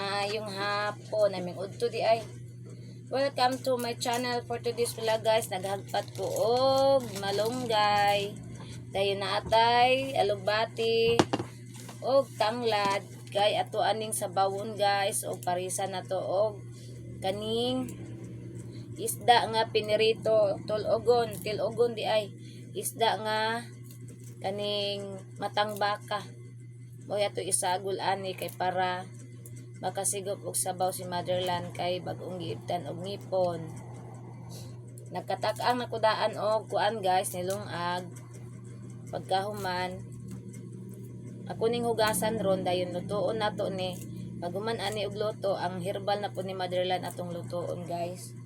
Maayong hapon. Naming udto di ay. Welcome to my channel for today's vlog guys. Naghagpat ko og malunggay. Dayon na atay, alugbati, og tanglad. Kay ato aning sabawon guys. Og parisa na to og kaning isda nga pinirito. Tilogon di ay. Isda nga kaning matang baka. Moya to isagol ani kay para makasigop og sabaw si Motherland kay bagong giibtan og ngipon. Nagkatak-ang nakudaan og kuan guys nilungag. Pagkahuman ako ning hugasan ron dayon lutoon nato ni paguman ani og luto ang herbal na po ni Motherland atong lutoon guys.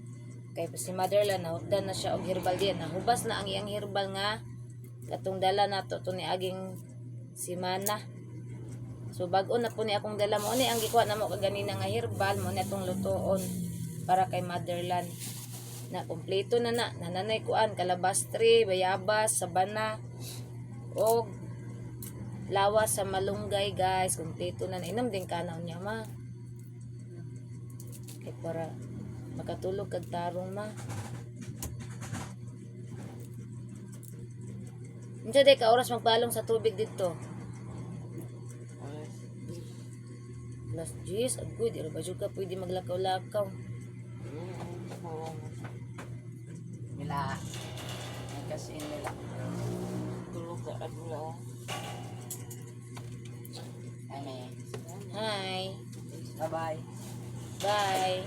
Kay si Motherland nahugdan na siya og herbal diyan. Nahubas na ang iyang herbal nga katong dala nato to ni aging simana. So bag-o na po ni akong dala mo ni ang gikuha na mo kaganina nga herbal mo ni atong lutoon para kay Motherland. Na kompleto na nanay kuan kalabas tree, bayabas, sabana og lawas sa malunggay guys. Kompleto na inom din kanaw niya ma. Kay para makatulog kag tarong ma. Unsa day ka oras magbalong sa tubig dito? Plus G's, agud, iro ba ka pwede maglakaw-lakaw? Nila, kasi nila, tulog ka at mula. Hi. Bye-bye. Bye.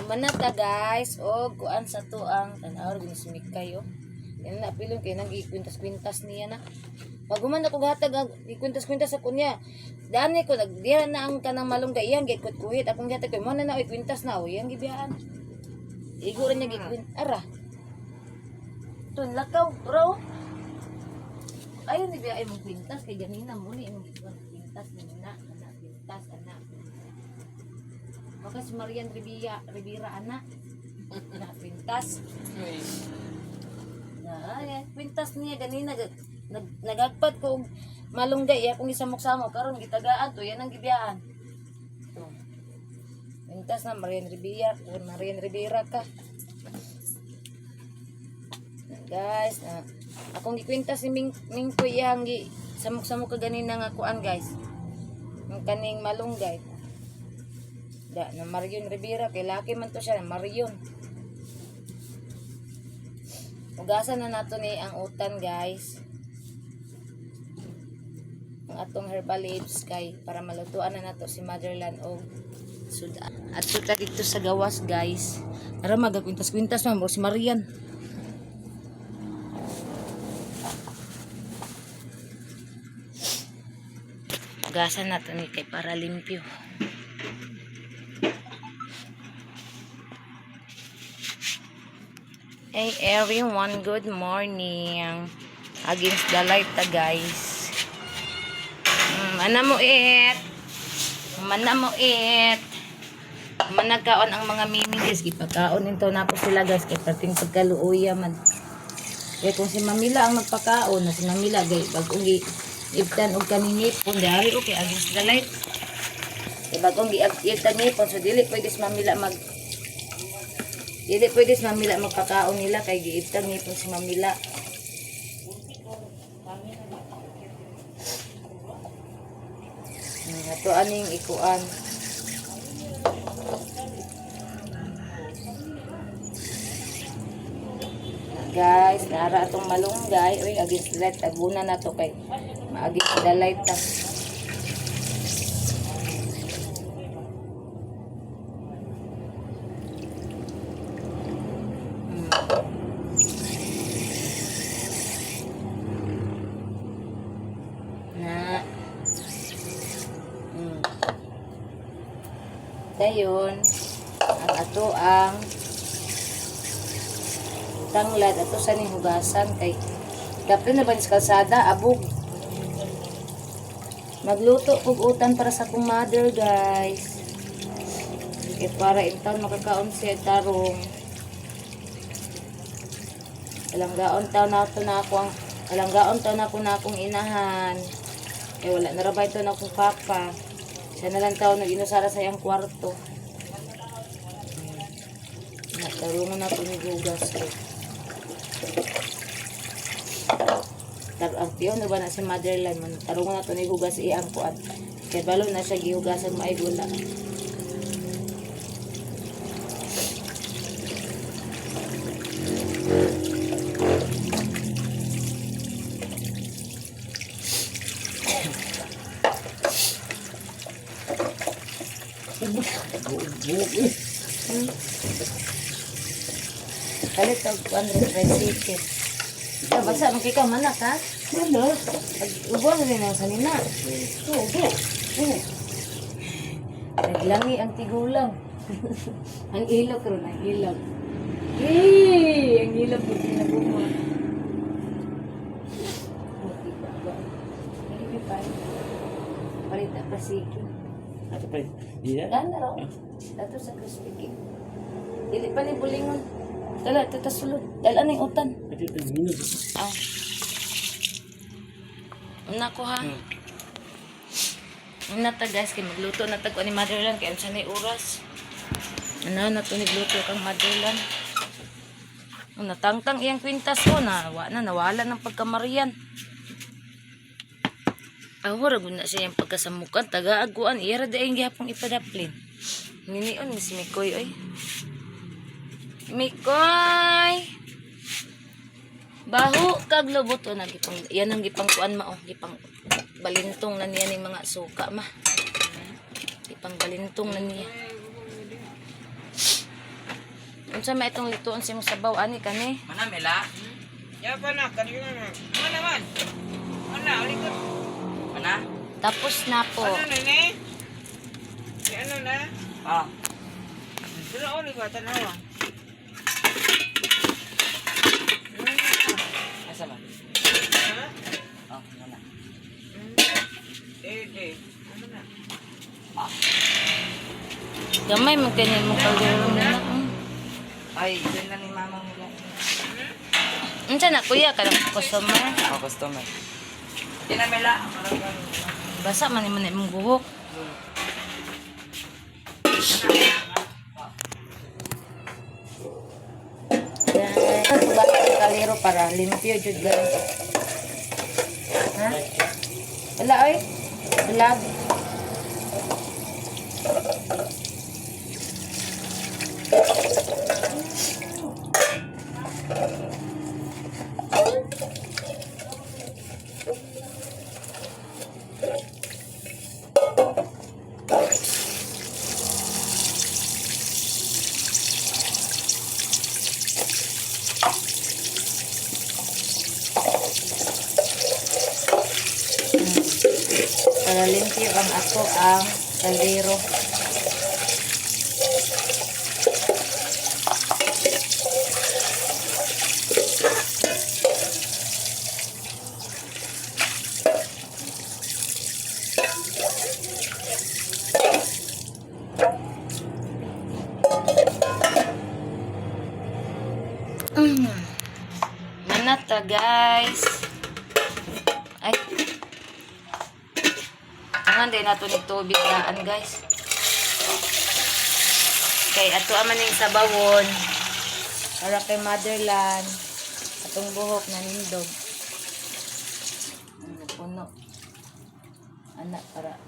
Manata guys, o kuan sa to ang tanawar ginismik kayo. Yan na pilong kay nang gikwintas-kwintas niya na. Paguman ako hatag ikwintas-kwintas ako niya. Dani ko nagdiha na ang kanang malunggay iyang gikut-kuhit akong gihatag ko mo na oy kwintas na o iyang gibiyaan. Igo ra niya gikwin ara. Tun lakaw raw. Ayon ni biya ay mong kwintas kay ganina mo ni imong kwintas ni na kwintas ana. Bakas Marian Rivera ana. Na kwintas. Na ay kwintas niya ganina nagagpad ko og malunggay iya kung isamok-samok karon gitagaan to yan ang gibiyaan. Kwintas na Marian Rivera ka. Guys, akong gikwintas si Ming ko iyang gi samok-samok ka ganina nga kuan guys. Ang kaning malunggay. Da na Marian Rivera kay laki man to siya, Marion. Ugasan na nato ni ang utan guys. Ang atong herbal leaves kay para malutuan na nato si Motherland og suda. At suta dito sa gawas guys. Para magakwintas-kwintas man mo si Marian. Ugasan nato ni kay para limpyo. Hey everyone, good morning. Against the light guys. Mana mo it. Managkaon ang mga mimi guys. Ipakaon into na po sila guys. Kaya pating pagkaluoya man. Kaya kung si Mamila ang magpakaon na si Mamila gay bagong ibtan og kaninipon. Dari okay against the light. Kaya bagong ibtan nipon. So dili pwede si Mamila magpakaon nila kay giibtan nipon si Mamila. Ato aning ikuan. Guys, nara atong malunggay. Uy, against light. Aguna na to kay maagit the light ta. Dayon ang ato ang tanglad ato sa ning hugasan kay dapat na ba sa kalsada abog magluto og utan para sa akong mother guys kay para intaw makakaon siya tarong alanggaon taw na ako na akong inahan Eh, wala narabay ito na akong papa. Siya na lang tao nag-inusara sa iyang kwarto. Natarungan na ito ni Gugas ko. Ang tiyo na ba na si Motherland man. Tarungan na ito ni Gugas iyang kuat. Kaya balo na siya gihugasan maay gula. Kalit og 200 fried chicken. Ikaw, basa, makika manak ha? Ano? Ubuan na rin ang sanina. Naglangi ang tigulang. Ang ilog ron, ang ilog. Ang ilog po pinaguma. Palit na pasiki. Ato pa. Di na? Gana raw. Dato sa crispy cake. Dili pa ni bulingon. Dala, tata sulod. Dala ning utan. Ito pa minus. Ah. Una ko ha. Una ta guys, kay magluto na tag ni Motherland kay unsa nay oras. Ano na to ni gluto kang Motherland. Natangtang iyang kwintas ko na nawala ng pagkamarian. Awara gud na siya yung pagkasamukan taga-aguan ira di ay gihapong ipadaplin. Ninion ni si Mikoy oy. Mikoy. Baho kag lubot o nagipang yan ang gipang kuan mao gipang balintong na niya ning mga suka ma. Gipang balintong na niya. Unsa may itong lituon sa imong sabaw ani kani? Mana mela? Ya pa na, kanina na. Mana man? Mana, alikot. Mana? Tapos na po. Ano na ni? Ano na? Ah. Sino uli ba? Tanawa. Asa ba? Ha? Oh, mana? Ano na? Gamay mo kani mo kaldero na. Ay, yun na ni mama nila. Unsa na kuya kanang customer? Oh, customer. Di na mela. Basa man mo na imong buhok. Yan, kalero para limpyo jud gan. Ha? Wala oy. Vlog. Para limpyo ang ako ang kaldero. Manata guys. Ay. Angan din nato ni tubig daan guys. Kay ato aman ning sabawon. Para kay Motherland. Atong buhok na nindog. Ano puno. Anak para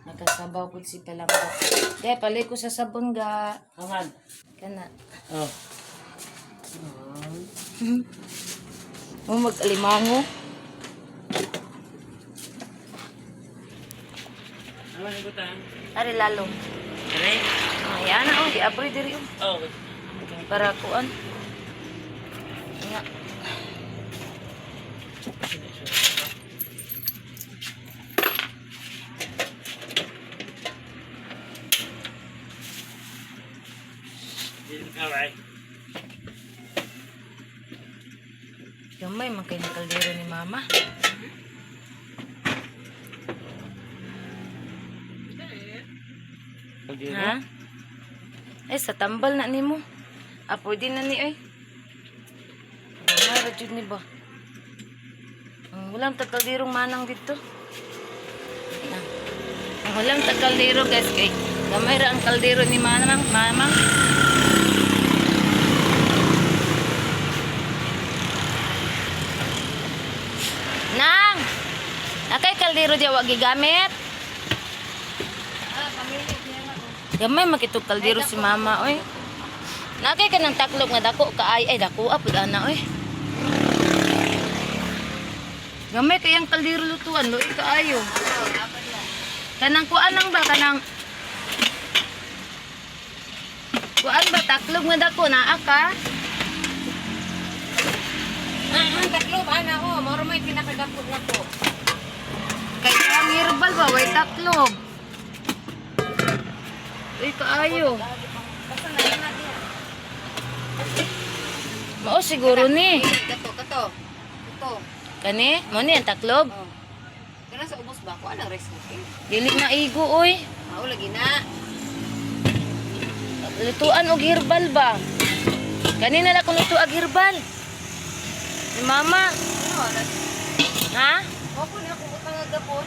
nakasabaw pud si palambot. Dai palay ko sa sabon ga. Kaman. Kana. Oh. Mo mag-alimango. Ano ni butang? Ari lalong. Kare? Ayan na oh, di-abri diri oh. Oh. Para kuan. Nga. Alright. Gamay man kay kaldero ni mama. Ha? Eh, sa tambal na nimo. Ah, pwede na ni ay. Gamay ra jud ni ba? Walang tagkalderong manang dito. Walang ta kaldero guys kay gamay ra ang kaldero ni mamang. Nang! Nakay kaldero di wa gigamit. Gamay makitog kaldero si mama oy. Nakay ka ng taklog nga dako kaay ay dako apod ana oy. Gamay kayang kaldero lutuan lo kaayo. Kanang kuan lang ba kanang kuan ba taklog nga dako naa ka? Ang taklob, ana ko. Moro may pinakadapot na ko. Kaya ang herbal ba way taklog. Uy kaayo. Basta na yun natin. Mao siguro ni. Kato. Kani mo ni ang taklog. Oh. Kana sa ubos ba? Kuha ng rice cooking. Dili na igo oy. Mao lagi na. Lutuan og herbal ba? Kanina na ko luto og herbal. Ni mama, Ano, alas? ha? Opo na ako utang agapon.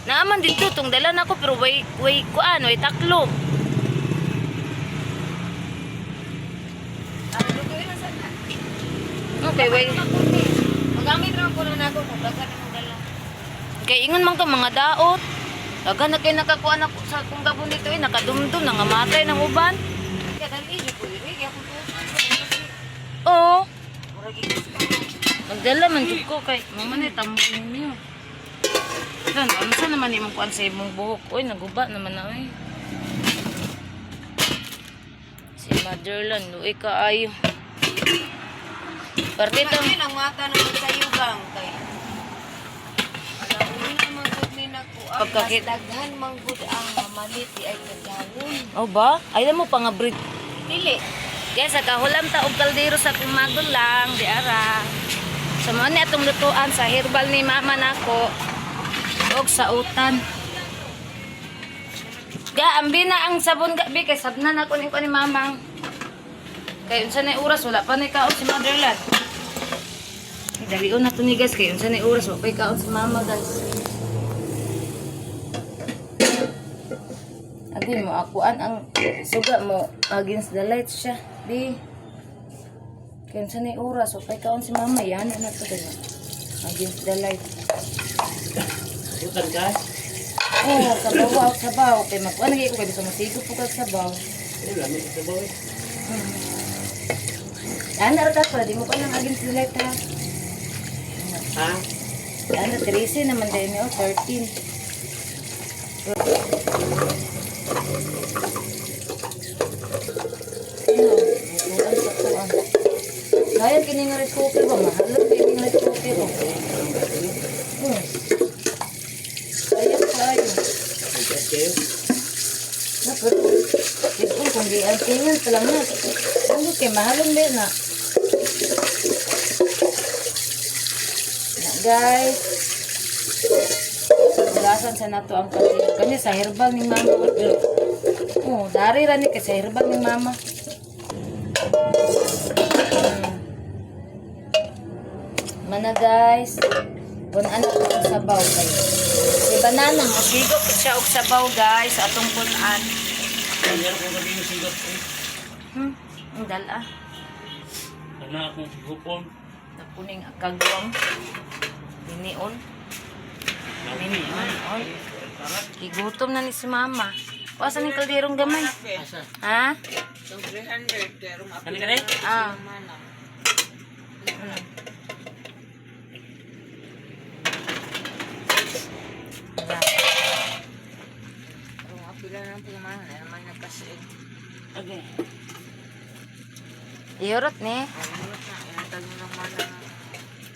Naaman dito tong dala na ko pero way kuan way taklog. Ang lutuin na sana. Okay, way. Magamit rin ko na ako. Magdagan ang dala. Kay ingon man ka mga daot. Daga na kay nakakuan ako sa kung gabon dito eh nakadumdum nangamatay ng uban. Kaya dali, hindi ko diri. Kaya ako tutuan. Oo. Murag ikis ka. Magdala man jud ko kay mama ni tambo ninyo. Dan, ano naman imong kuan sa imong buhok? Oy, naguba naman na oy. Si Motherland, luoy kaayo. Parte to. Ngayon ang mata naman sa yugang. Kaya. Alam mo na manggod ni naku. Ang Pagkakit- mas daghan manggod ang mamalit ay kagawon. Oh ba? Ay mo pa nga breed. Dili. Guys, sa kahulam ta og kaldero sa pimagulang, di ara. So mo ni atong lutuan sa herbal ni mama nako. Og sa utan. Ga ambi na ang sabon gabi kay sabnan ako ni ko ni mamang. Kay unsa na oras wala pa ni kaon si Motherland. Dalion na to ni guys kay unsa na oras wa pa kaon si mama guys. Agi mo akuan ang suga mo against the lights siya. Di. Kaya sa ni oras, o pa'y kaon si mama, yan, ano to din. Against the light. Bukan gas. Oo, sabaw, sabaw. Kaya magkuhan lagi ko, kaya gusto masigo po kag sabaw. Lamig sa bawi. Yan, narata pa, di mo pa ng against the light ha. Ha? Yan, 13 naman din yun, 13. Kaya kining rice cooker ba? Mahal kining rice cooker ba? Kaya kayo. Gas kayo. Nakot. Ito kung di ang tingin pa lang na. Ano kay mahalong din na. Na guys. Ulasan sa nato ang kaldero. Kanya sa herbal ni mama. Oh, dari ra ni kay sa herbal ni mama. Mana guys, kung ano ang sabaw kayo. Si banana, masigop siya og sabaw guys, atong punan. Kanya ko gabi yung sigot. Ang dala. Ano akong hupon. Napuning kagwang. Binion. Binion. Oy. Kigutom na ni si mama. Pasa ni kalderong gamay. Asa? Ha? Itong 300. Pero Kani-kani? Ah. Kung apila ng pumana, naman nagkasiig. Okay. Iyorot ni. Ano na, inatag mo ng mana ng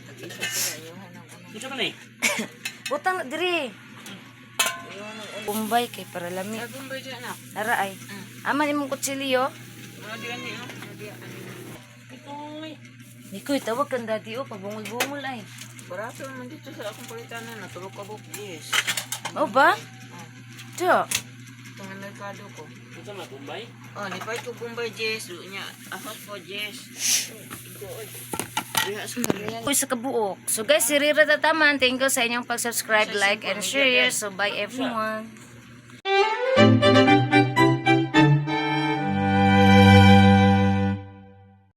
tag-isa sila. Iyohan ng ano. Ito ka na eh. Butang na diri. Iyohan ng ano. Bumbay kay para lami. Lagong ba dyan, anak? Nara ay. Aman imong kutsilyo. Ano diyan niyo? Ano diyan? Ito eh. Nikoy tawag kang dati o pabungol-bungol ay. Barato naman dito sa akong palitanan na tulog ka buk. Yes. O ba? Tiyo. Ito nga merkado ko. Ito na, Bombay. Oh, nipay ko Bombay, Jess. Niya, ahos ko, Jess. Ito, Diha sa kanya. Uy, sa kabuok. So guys, si Rira Tataman, thank you sa inyong pag-subscribe, like, and share. So bye everyone.